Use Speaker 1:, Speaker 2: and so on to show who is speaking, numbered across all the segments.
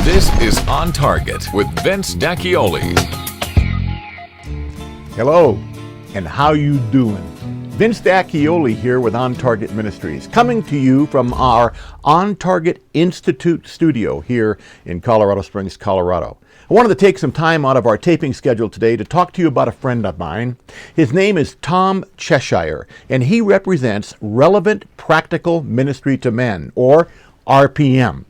Speaker 1: This is On Target with Vince D'Acchioli.
Speaker 2: Hello, and how you doing? Vince D'Acchioli here with On Target Ministries, coming to you from our On Target Institute studio here in Colorado Springs, Colorado. I wanted to take some time out of our taping schedule today to talk to you about a friend of mine. His name is Tom Cheshire, and he represents Relevant Practical Ministry to Men, or RPM.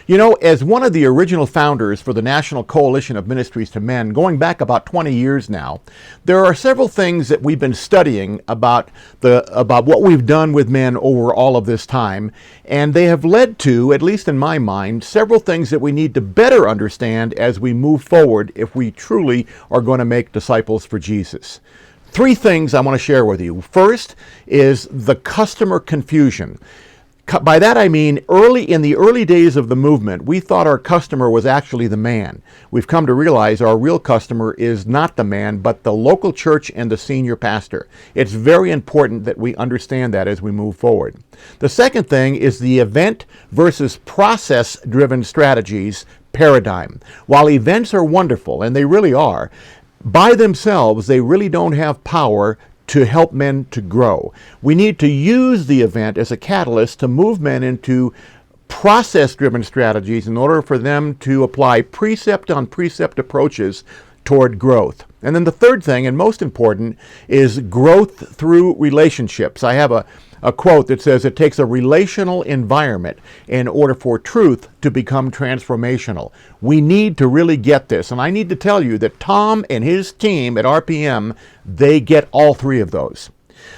Speaker 2: You know, as one of the original founders for the National Coalition of Ministries to Men, going back about 20 years now, there are several things that we've been studying about what we've done with men over all of this time, and they have led to, at least in my mind, several things that we need to better understand as we move forward if we truly are going to make disciples for Jesus. Three things I want to share with you. First is the customer confusion. By that I mean, in the early days of the movement, we thought our customer was actually the man. We've come to realize our real customer is not the man, but the local church and the senior pastor. It's very important that we understand that as we move forward. The second thing is the event versus process-driven strategies paradigm. While events are wonderful, and they really are, by themselves, they really don't have power to help men to grow. We need to use the event as a catalyst to move men into process-driven strategies in order for them to apply precept on precept approaches toward growth. And then the third thing, and most important, is growth through relationships. I have a quote that says it takes a relational environment in order for truth to become transformational. We need to really get this. And I need to tell you that Tom and his team at RPM, they get all three of those.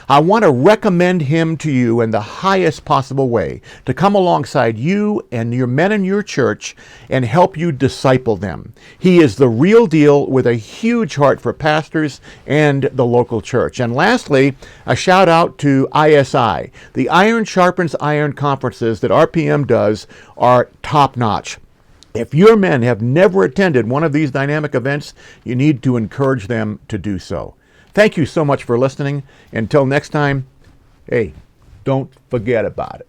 Speaker 2: I want to recommend him to you in the highest possible way to come alongside you and your men in your church and help you disciple them. He is the real deal with a huge heart for pastors and the local church. And lastly, a shout out to ISI. The Iron Sharpens Iron conferences that RPM does are top notch. If your men have never attended one of these dynamic events, you need to encourage them to do so. Thank you so much for listening. Until next time, hey, don't forget about it.